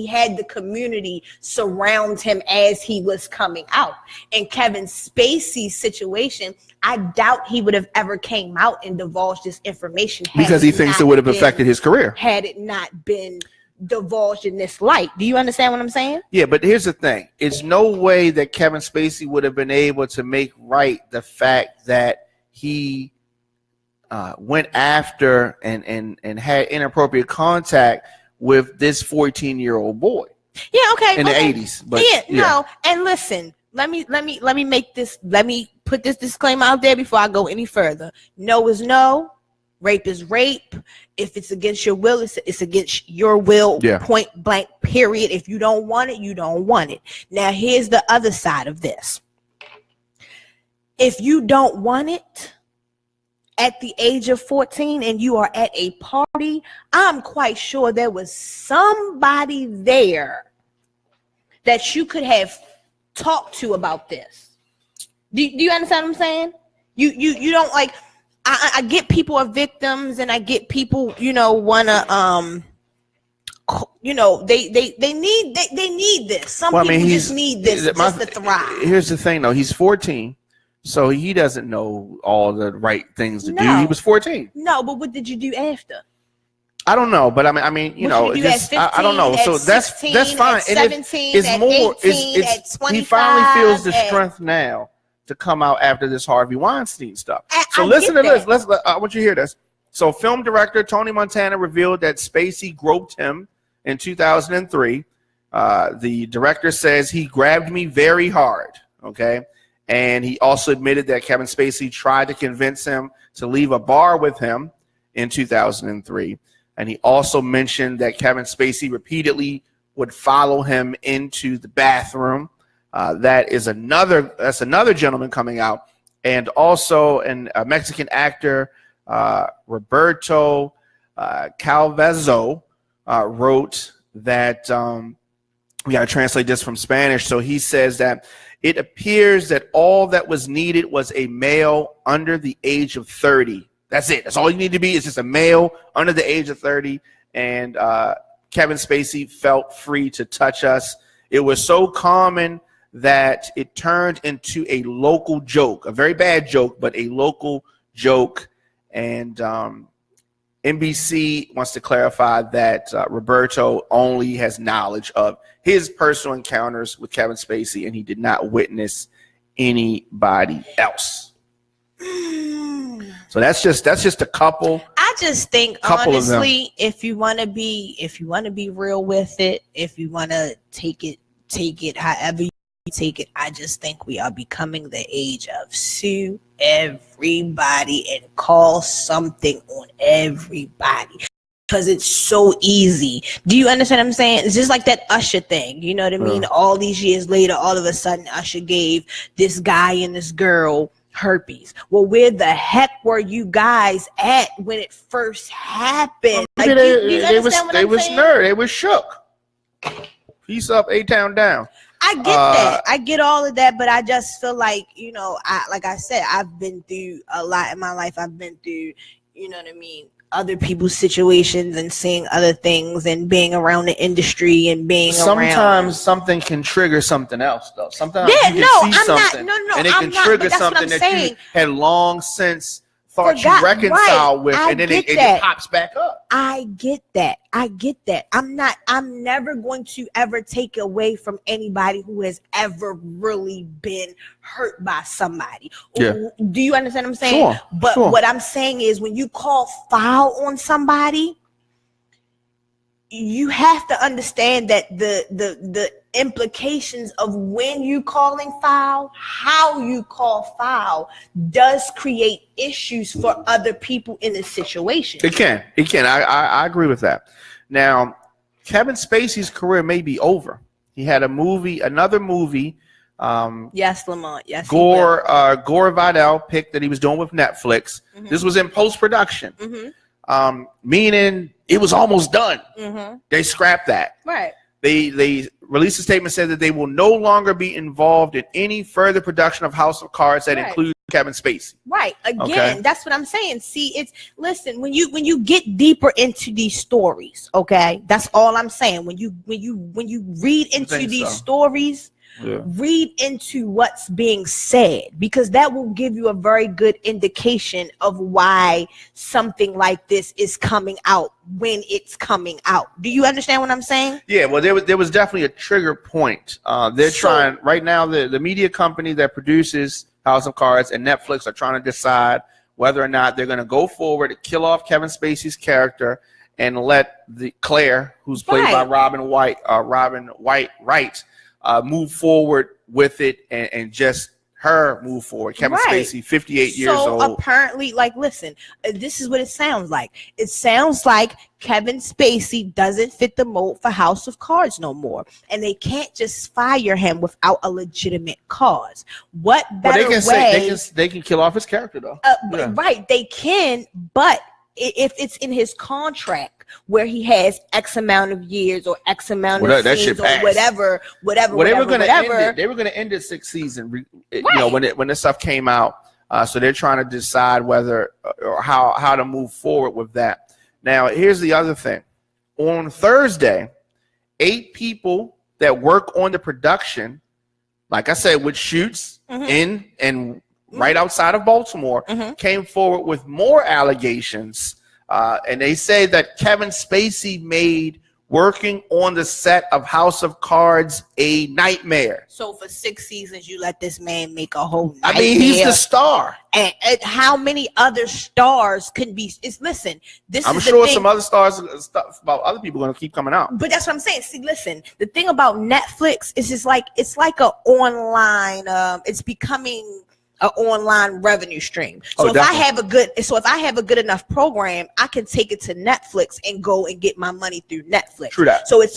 Speaker 4: had the community surround him as he was coming out. And Kevin Spacey's situation, I doubt he would have ever came out and divulged this information
Speaker 1: because he thinks it would have affected his career
Speaker 4: had it not been divulged in this light. Do you understand what I'm saying?
Speaker 1: Yeah, but here's the thing. It's no way that Kevin Spacey would have been able to make right the fact that he went after and had inappropriate contact with this 14-year-old boy.
Speaker 4: Yeah, okay.
Speaker 1: In the 80s. But
Speaker 4: no. And listen, let me put this disclaimer out there before I go any further. No is no. Rape is rape. If it's against your will, it's against your will. Yeah. Point blank, period. If you don't want it, you don't want it. Now, here's the other side of this. If you don't want it at the age of 14 and you are at a party, I'm quite sure there was somebody there that you could have talked to about this. Do you understand what I'm saying? You don't like. I get people are victims, and I get people, wanna they need this. Some people just need this just to thrive.
Speaker 1: Here's the thing, though. He's 14, so he doesn't know all the right things to do. He was 14.
Speaker 4: No, but what did you do after?
Speaker 1: I don't know, but I mean, just, 15, I don't know. So 16, that's fine.
Speaker 4: At 17, and it's more. 18,
Speaker 1: it's he finally feels the strength now to come out after this Harvey Weinstein stuff. So listen to this. I want you to hear this. So film director Tony Montana revealed that Spacey groped him in 2003. The director says he grabbed me very hard. Okay. And he also admitted that Kevin Spacey tried to convince him to leave a bar with him in 2003. And he also mentioned that Kevin Spacey repeatedly would follow him into the bathroom. That's another gentleman coming out, and also a Mexican actor, Roberto Calvezo, wrote that we got to translate this from Spanish. So he says that it appears that all that was needed was a male under the age of 30. That's it. That's all you need to be. It's just a male under the age of 30. And Kevin Spacey felt free to touch us. It was so common that it turned into a local joke, a very bad joke, but a local joke. And NBC wants to clarify that Roberto only has knowledge of his personal encounters with Kevin Spacey, and he did not witness anybody else. So that's just a couple.
Speaker 4: I just think honestly, if you want to be real with it, if you want to take it however you take it, I just think we are becoming the age of sue everybody and call something on everybody because it's so easy. Do you understand what I'm saying? It's just like that Usher thing. You know what I mean? All these years later, all of a sudden, Usher gave this guy and this girl herpes. Well, where the heck were you guys at when it first happened? Like,
Speaker 1: they was shook. Peace up, A-Town down.
Speaker 4: I get that. I get all of that, but I just feel like, like I said, I've been through a lot in my life. I've been through, other people's situations and seeing other things and being around the industry and being
Speaker 1: sometimes something can trigger something else, though. Sometimes you can see something and it can trigger something that you had long since thought you reconciled with, and then it pops back up.
Speaker 4: I get that. I'm never going to ever take away from anybody who has ever really been hurt by somebody.
Speaker 1: Yeah.
Speaker 4: Do you understand what I'm saying?
Speaker 1: Sure.
Speaker 4: But what I'm saying is, when you call foul on somebody, you have to understand that the implications of when you calling foul, how you call foul, does create issues for other people in the situation.
Speaker 1: It can. I agree with that. Now, Kevin Spacey's career may be over. He had another movie.
Speaker 4: Yes, Lamont. Yes.
Speaker 1: Gore Vidal picked that he was doing with Netflix. Mm-hmm. This was in post-production. Mm-hmm. Meaning it was almost done. Mm-hmm. They scrapped that.
Speaker 4: Right.
Speaker 1: They released a statement said that they will no longer be involved in any further production of House of Cards that includes Kevin Spacey.
Speaker 4: Right. Again, that's what I'm saying. See, listen, when you get deeper into these stories, okay, that's all I'm saying. When you read into these stories, read into what's being said, because that will give you a very good indication of why something like this is coming out when it's coming out. Do you understand what I'm saying? Yeah, well, there was definitely a trigger point. They're trying right now, the media company that produces House of Cards and Netflix are trying to decide whether or not they're going to go forward to kill off Kevin Spacey's character and let Claire, who's played by Robin Wright, move forward with it and just her move forward. Kevin Spacey, 58 years old. So apparently, listen, this is what it sounds like. It sounds like Kevin Spacey doesn't fit the mold for House of Cards no more, and they can't just fire him without a legitimate cause. What better way? They can kill off his character though. Right, they can, but if it's in his contract where he has X amount of years or X amount of scenes or whatever. They were going to end it 6th season, when this stuff came out. So they're trying to decide whether or how to move forward with that. Now, here's the other thing. On Thursday, 8 people that work on the production, like I said, with shoots in and right outside of Baltimore, came forward with more allegations. And they say that Kevin Spacey made working on the set of House of Cards a nightmare. So for 6 seasons, you let this man make a whole nightmare. I mean, he's the star. And how many other stars can be? I'm sure some other stars, stuff about other people, are going to keep coming out. But that's what I'm saying. See, listen, the thing about Netflix is it's like an online. It's becoming an online revenue stream. So if I have a good enough program, I can take it to Netflix and go and get my money through Netflix. True that. So it's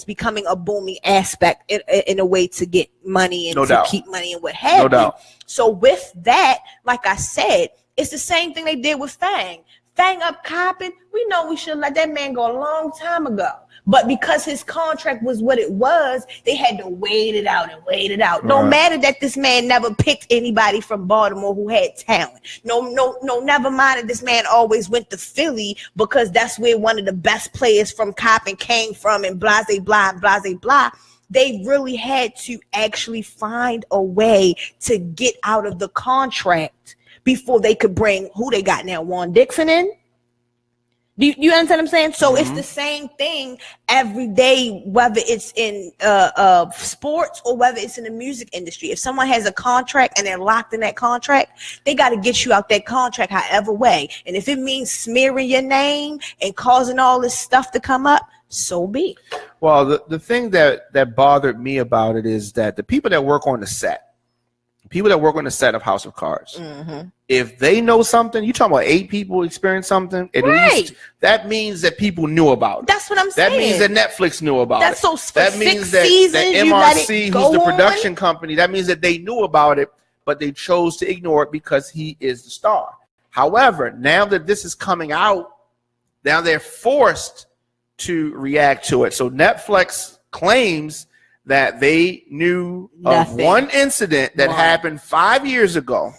Speaker 4: becoming a booming aspect in a way to get money and to keep money and what have you. No doubt. So with that, like I said, it's the same thing they did with Fang. Fang up copping. We know we should have let that man go a long time ago. But because his contract was what it was, they had to wait it out. No matter that this man never picked anybody from Baltimore who had talent. No, never mind that this man always went to Philly because that's where one of the best players from Coppin came from, and blah, blah, blah, blah. They really had to actually find a way to get out of the contract before they could bring who they got now, Juan Dixon in. Do you understand what I'm saying? So it's the same thing every day, whether it's in sports or whether it's in the music industry. If someone has a contract and they're locked in that contract, they got to get you out that contract however way. And if it means smearing your name and causing all this stuff to come up, so be it. Well, the thing that bothered me about it is that the people that work on the set, of House of Cards, if they know something, you talking about 8 people experience something, at least that means that people knew about it. That's what I'm saying. That means that Netflix knew about it. So that means that MRC, who's the production company, that means that they knew about it, but they chose to ignore it because he is the star. However, now that this is coming out, now they're forced to react to it. So Netflix claims that they knew of one incident that happened 5 years ago.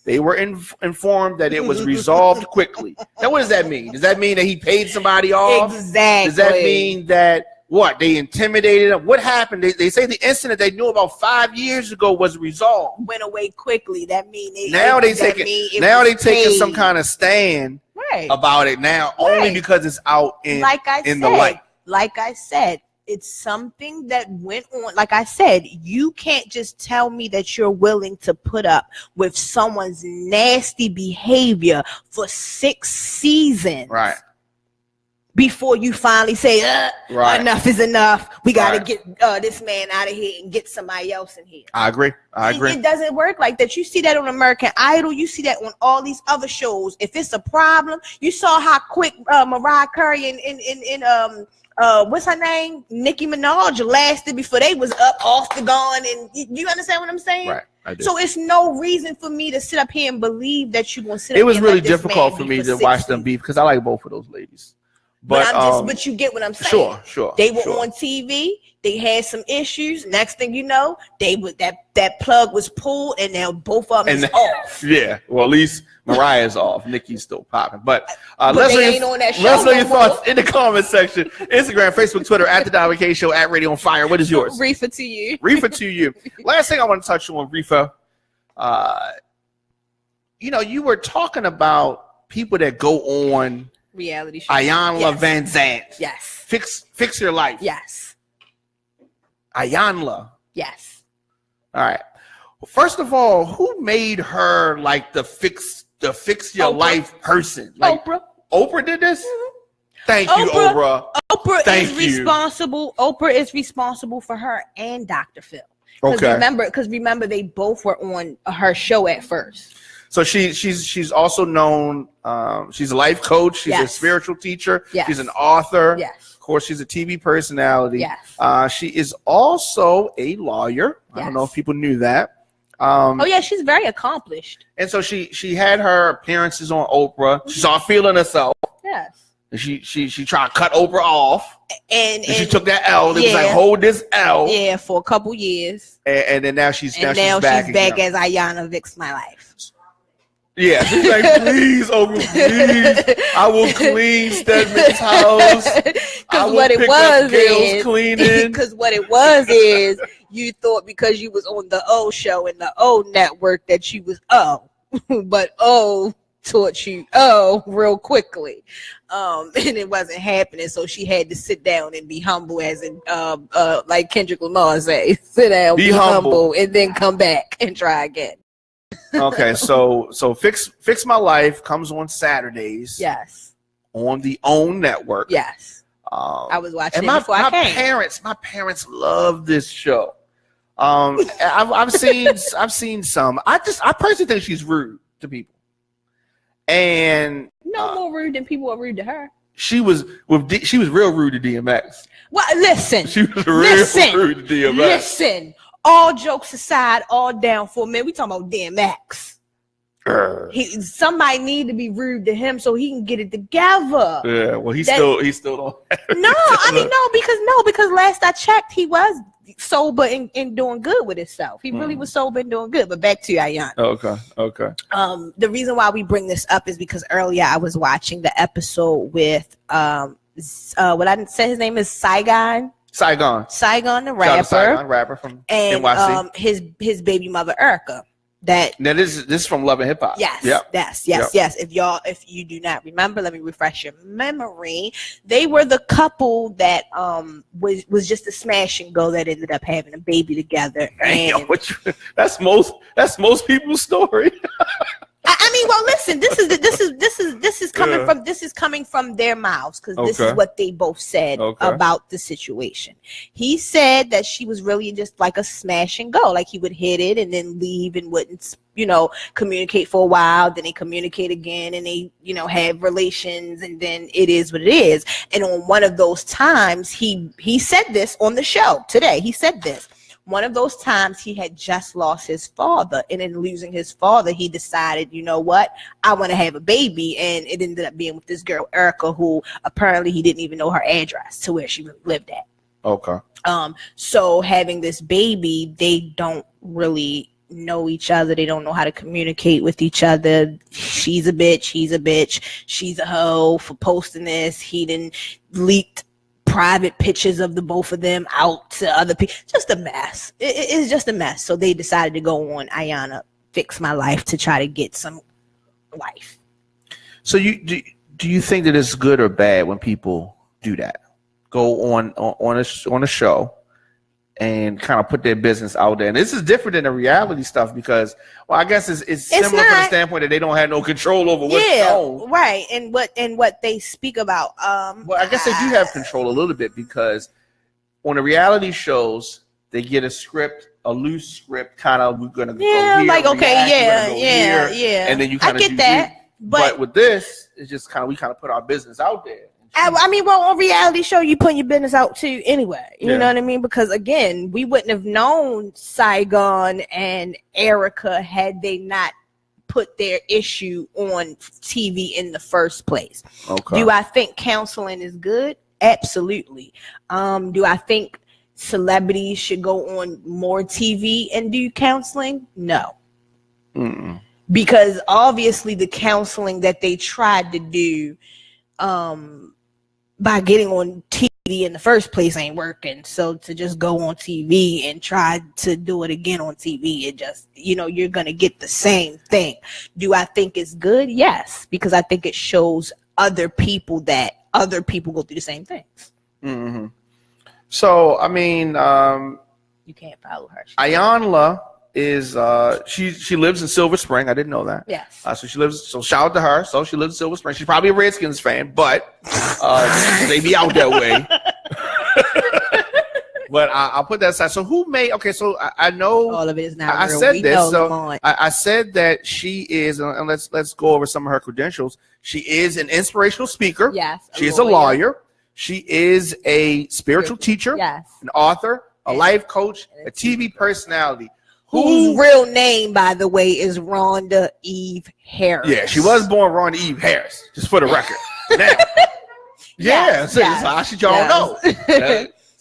Speaker 4: They were informed that it was resolved quickly. Now, what does that mean? Does that mean that he paid somebody off? Exactly. Does that mean that
Speaker 1: what? They intimidated him. What happened? They say the incident they knew about 5 years ago was resolved.
Speaker 4: Went away quickly. That means
Speaker 1: they taking some kind of stand about it now, only because it's out in the light.
Speaker 4: Like I said, it's something that went on. Like I said, you can't just tell me that you're willing to put up with someone's nasty behavior for 6 seasons.
Speaker 1: Right.
Speaker 4: Before you finally say, enough is enough. We got to get this man out of here and get somebody else in here.
Speaker 1: I agree.
Speaker 4: It doesn't work like that. You see that on American Idol. You see that on all these other shows. If it's a problem, you saw how quick Mariah Carey and what's her name? Nicki Minaj lasted before they was up, off the gone. And you understand what I'm saying?
Speaker 1: Right. I do.
Speaker 4: So it's no reason for me to sit up here and believe that you're going to sit up
Speaker 1: here. It was
Speaker 4: and
Speaker 1: really difficult for me to watch them beef because I like both of those ladies.
Speaker 4: But you get what I'm saying.
Speaker 1: Sure.
Speaker 4: They were on TV. They had some issues. Next thing you know, that plug was pulled, and now both of them is off.
Speaker 1: Yeah. Well, at least Mariah's off. Nikki's still popping. But
Speaker 4: let's know
Speaker 1: your thoughts in the comment section. Instagram, Facebook, Twitter, at the Diamond K Show, at Radio on Fire. What is yours?
Speaker 4: Rifah to you.
Speaker 1: Rifah to you. Last thing I want to touch on, Rifah. You were talking about people that go on
Speaker 4: reality show.
Speaker 1: Iyanla Vanzant.
Speaker 4: Yes.
Speaker 1: Fix your life.
Speaker 4: Yes.
Speaker 1: Iyanla.
Speaker 4: Yes.
Speaker 1: All right. Well, first of all, who made her like the fix your life person? Like, Oprah did this? Mm-hmm. Thank you, Oprah.
Speaker 4: Oprah is responsible. Oprah is responsible for her and Dr. Phil. Because remember, they both were on her show at first.
Speaker 1: So she's also known. She's a life coach. She's a spiritual teacher.
Speaker 4: Yes.
Speaker 1: She's an author.
Speaker 4: Yes.
Speaker 1: Of course, she's a TV personality.
Speaker 4: Yes.
Speaker 1: She is also a lawyer. Yes. I don't know if people knew that.
Speaker 4: She's very accomplished.
Speaker 1: And so she had her appearances on Oprah. She started feeling herself.
Speaker 4: Yes.
Speaker 1: And she tried to cut Oprah off.
Speaker 4: And
Speaker 1: she took that L. It was like, hold this L.
Speaker 4: Yeah, for a couple years.
Speaker 1: And then now she's back
Speaker 4: as Iyanla Fix My Life.
Speaker 1: Yeah, she's like, please, Oprah, please. I will clean Stedman's house.
Speaker 4: Because what it was is you thought because you was on the O show and the O network that you was O, but O taught you O real quickly, and it wasn't happening. So she had to sit down and be humble, as in like Kendrick Lamar say, sit down, be humble, and then come back and try again.
Speaker 1: Okay, so Fix My Life comes on Saturdays.
Speaker 4: Yes.
Speaker 1: On the OWN network.
Speaker 4: Yes. I was watching
Speaker 1: it
Speaker 4: before I came.
Speaker 1: My parents love this show. I've seen some. I personally think she's rude to people. And
Speaker 4: more rude than people are rude to her.
Speaker 1: She was real rude to DMX.
Speaker 4: Well, listen.
Speaker 1: She was real rude to DMX.
Speaker 4: Listen. All jokes aside, all down for a minute. We talking about DMX. Somebody need to be rude to him so he can get it together.
Speaker 1: Yeah, well, he still don't.
Speaker 4: Because last I checked, he was sober and doing good with himself. He really was sober and doing good. But back to Iyanla.
Speaker 1: Okay.
Speaker 4: The reason why we bring this up is because earlier I was watching the episode with what I didn't say his name is Saigon the rapper.
Speaker 1: Saigon, rapper from NYC.
Speaker 4: His baby mother Erica. Now
Speaker 1: this is from Love and Hip Hop.
Speaker 4: Yes. If you do not remember, let me refresh your memory. They were the couple that was just a smash and go that ended up having a baby together. And
Speaker 1: that's most people's story.
Speaker 4: I mean, well, listen. This is coming from their mouths because this is what they both said about the situation. He said that she was really just like a smash and go, like he would hit it and then leave and wouldn't, communicate for a while. Then they communicate again and they, have relations, and then it is what it is. And on one of those times, he said this on the show today. He said this. One of those times he had just lost his father, and in losing his father, he decided, you know what, I want to have a baby, and it ended up being with this girl, Erica, who apparently he didn't even know her address to where she lived at.
Speaker 1: Okay.
Speaker 4: So having this baby, they don't really know each other. They don't know how to communicate with each other. She's a bitch. He's a bitch. She's a hoe for posting this. He didn't leaked private pictures of the both of them out to other people. Just a mess. It's just a mess. So they decided to go on Iyanla Fix My Life to try to get some life.
Speaker 1: So do you think that it's good or bad when people do that? Go on a show and kind of put their business out there. And this is different than the reality stuff because, well, I guess it's similar from the standpoint that they don't have no control over what's shown.
Speaker 4: Right. And what they speak about.
Speaker 1: Well, I guess they do have control a little bit because on the reality shows, they get a script, a loose script, kind of we're gonna go here,
Speaker 4: like okay,
Speaker 1: react,
Speaker 4: yeah,
Speaker 1: and then you kind of
Speaker 4: get that.
Speaker 1: But with this, it's just we kind of put our business out there.
Speaker 4: I mean, well, on reality show, you put your business out too anyway. You know what I mean? Because again, we wouldn't have known Saigon and Erica had they not put their issue on TV in the first place.
Speaker 1: Okay.
Speaker 4: Do I think counseling is good? Absolutely. Do I think celebrities should go on more TV and do counseling? No.
Speaker 1: Mm-mm.
Speaker 4: Because obviously the counseling that they tried to do by getting on TV in the first place ain't working. So to just go on TV and try to do it again on TV, it just, you're going to get the same thing. Do I think it's good? Yes, because I think it shows other people that other people go through the same things.
Speaker 1: Mm-hmm. So, I mean,
Speaker 4: you can't follow her.
Speaker 1: Iyanla is she lives in Silver Spring. I didn't know that.
Speaker 4: Yes.
Speaker 1: So shout out to her. So she lives in Silver Spring. She's probably a Redskins fan, but they be out that way. But I'll put that aside. So who made? Okay, so I know
Speaker 4: all of it is not
Speaker 1: I
Speaker 4: real.
Speaker 1: said
Speaker 4: We
Speaker 1: this.
Speaker 4: know,
Speaker 1: So I said that she is, and let's go over some of her credentials. She is an inspirational speaker.
Speaker 4: Yes.
Speaker 1: She is a lawyer. She is a spiritual teacher.
Speaker 4: Yes.
Speaker 1: An author, a life coach, a TV personality.
Speaker 4: Whose real name, by the way, is Rhonda Eve Harris.
Speaker 1: Yeah, she was born Rhonda Eve Harris, just for the record. Now, so I should y'all know.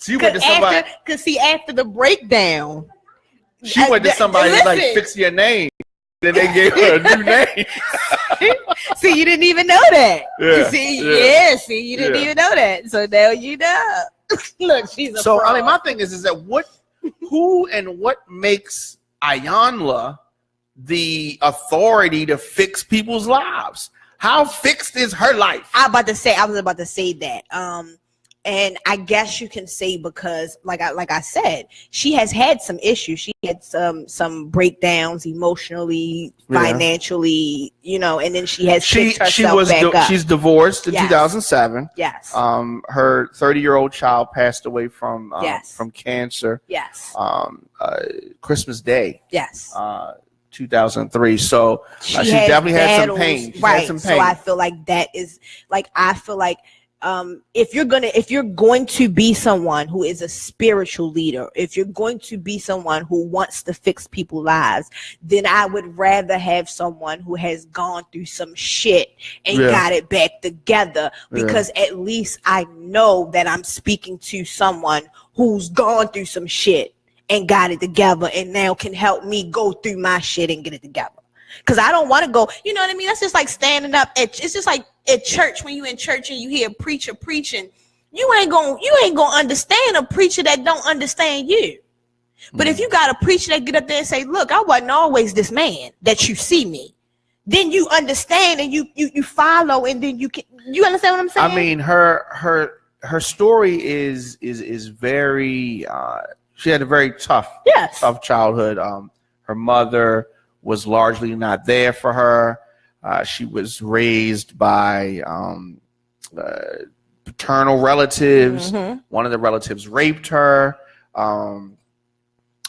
Speaker 1: She went to somebody.
Speaker 4: Because after the breakdown,
Speaker 1: she went to somebody like fix your name. Then they gave her a new name.
Speaker 4: See, you didn't even know that.
Speaker 1: Yeah,
Speaker 4: See, you didn't even know that. So now you know. Look, she's a fraud.
Speaker 1: I mean, my thing is that who and what makes Iyanla the authority to fix people's lives? How fixed is her life?
Speaker 4: I was about to say that. And I guess you can say because, like I said, she has had some issues. She had some breakdowns emotionally, financially, and then she has picked herself back up.
Speaker 1: She's divorced in 2007.
Speaker 4: Yes.
Speaker 1: Her 30-year-old child passed away from cancer.
Speaker 4: Yes.
Speaker 1: Christmas Day.
Speaker 4: Yes.
Speaker 1: 2003. So she definitely had some pain.
Speaker 4: Right. So I feel like that is if you're going to be someone who is a spiritual leader, if you're going to be someone who wants to fix people's lives, then I would rather have someone who has gone through some shit and got it back together, because at least I know that I'm speaking to someone who's gone through some shit and got it together and now can help me go through my shit and get it together. Because I don't want to go, you know what I mean? That's just like standing up it's just like at church, when you in church and you hear a preacher preaching, you ain't gonna understand a preacher that don't understand you. But if you got a preacher that get up there and say, look, I wasn't always this man that you see me, then you understand and you follow, and then you understand what I'm saying?
Speaker 1: I mean, her story is very she had a very tough childhood. Her mother was largely not there for her. She was raised by paternal relatives. Mm-hmm. One of the relatives raped her.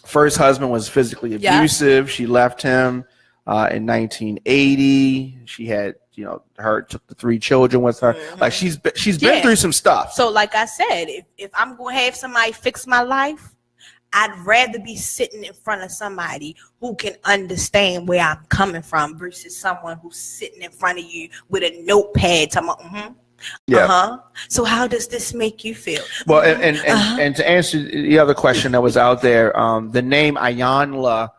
Speaker 1: First husband was physically abusive. She left him in 1980. She had, took the 3 children with her. Mm-hmm. Like she's been through some stuff.
Speaker 4: So like I said, if I'm going to have somebody fix my life, I'd rather be sitting in front of somebody who can understand where I'm coming from versus someone who's sitting in front of you with a notepad talking about, So how does this make you feel?
Speaker 1: Well, and to answer the other question that was out there, the name Iyanla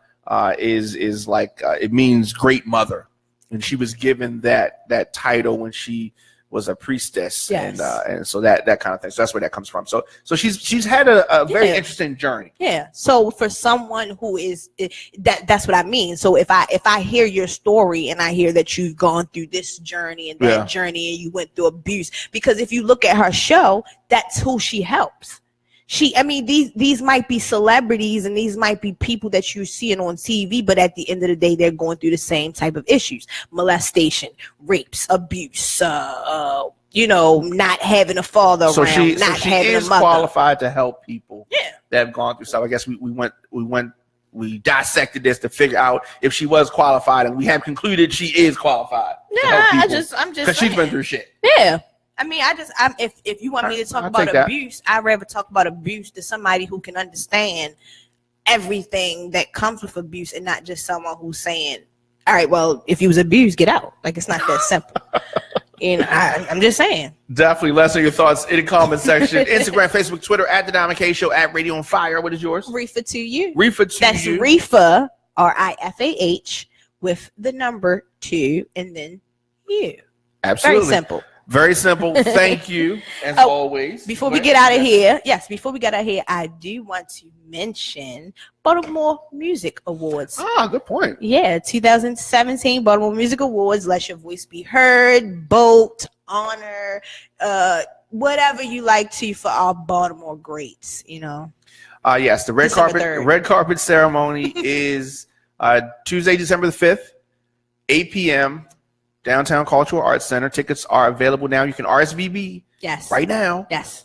Speaker 1: is like it means great mother, and she was given that title when she was a priestess,
Speaker 4: Yes.
Speaker 1: and so that kind of thing. So that's where that comes from. So she's had a very interesting journey.
Speaker 4: Yeah. So for someone who is that's what I mean. So if I hear your story and I hear that you've gone through this journey and that journey and you went through abuse, because if you look at her show, that's who she helps. These might be celebrities and these might be people that you're seeing on TV, but at the end of the day, they're going through the same type of issues: molestation, rapes, abuse, not having a father around, not having a mother.
Speaker 1: She is qualified to help people that have gone through stuff. I guess we dissected this to figure out if she was qualified, and we have concluded she is qualified. I'm just because she's been through shit.
Speaker 4: Yeah. If you want me to talk about abuse, I'd rather talk about abuse to somebody who can understand everything that comes with abuse and not just someone who's saying, all right, well, if you was abused, get out. Like, it's not that simple. I'm just saying.
Speaker 1: Definitely. Let us know your thoughts in the comment section. Instagram, Facebook, Twitter, at The Diamond K Show, at Radio on Fire. What is yours?
Speaker 4: Rifah to you.
Speaker 1: Rifah to
Speaker 4: That's
Speaker 1: you.
Speaker 4: Rifah, Rifah, with the number 2 and then you.
Speaker 1: Absolutely.
Speaker 4: Very simple.
Speaker 1: Very simple. Thank you, as always.
Speaker 4: Before we get out of here, I do want to mention Baltimore Music Awards.
Speaker 1: Good point.
Speaker 4: Yeah, 2017 Baltimore Music Awards. Let your voice be heard. Vote, honor, whatever you like to for our Baltimore greats.
Speaker 1: Yes, the red carpet ceremony is Tuesday, December the 5th, 8 p.m. Downtown Cultural Arts Center. Tickets are available now. You can RSVP right now.
Speaker 4: Yes.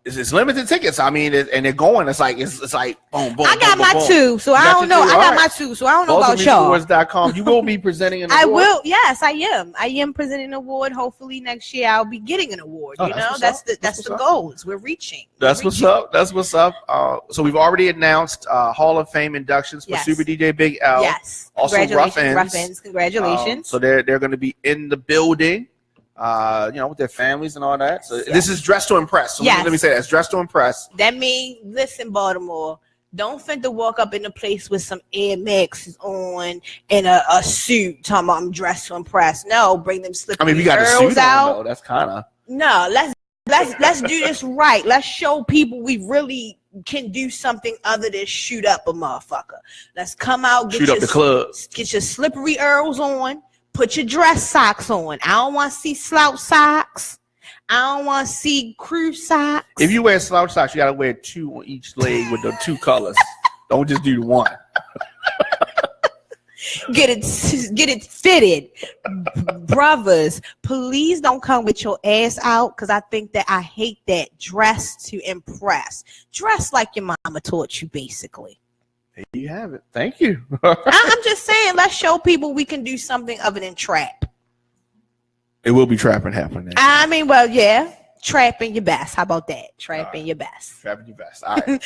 Speaker 1: It's limited tickets. And they're going. It's like boom, boom.
Speaker 4: I got my two, so I don't know. I got my two, so I don't know about y'all.
Speaker 1: You will be presenting an award.
Speaker 4: I will. Yes, I am. I am presenting an award. Hopefully next year I'll be getting an award. That's the goals we're reaching.
Speaker 1: That's what's up. That's what's up. So we've already announced Hall of Fame inductions for Super DJ Big L.
Speaker 4: Yes.
Speaker 1: Also Rough Ends.
Speaker 4: Congratulations.
Speaker 1: So they're going to be in the building. With their families and all that. So this is dressed to impress. So let me say that. It's dressed to impress.
Speaker 4: That means, listen, Baltimore, don't think to walk up in a place with some Air Maxes on and a suit talking about I'm dressed to impress. No, bring them slippery
Speaker 1: you got a suit
Speaker 4: out.
Speaker 1: on, though. That's kind of.
Speaker 4: No, let's do this right. Let's show people we really can do something other than shoot up a motherfucker. Let's come out,
Speaker 1: shoot up the club.
Speaker 4: Get your slippery Earls on. Put your dress socks on. I don't want to see slouch socks. I don't want to see crew socks.
Speaker 1: If you wear slouch socks, you got to wear 2 on each leg with the 2 colors. Don't just do the 1.
Speaker 4: Get it fitted. Brothers, please don't come with your ass out, because I think that I hate that. Dress to impress. Dress like your mama taught you, basically.
Speaker 1: There you have it. Thank you.
Speaker 4: I'm just saying, let's show people we can do something other than trap.
Speaker 1: It will be trapping happening.
Speaker 4: Trapping your best. How about that? Trapping your best.
Speaker 1: Trapping your best. All right.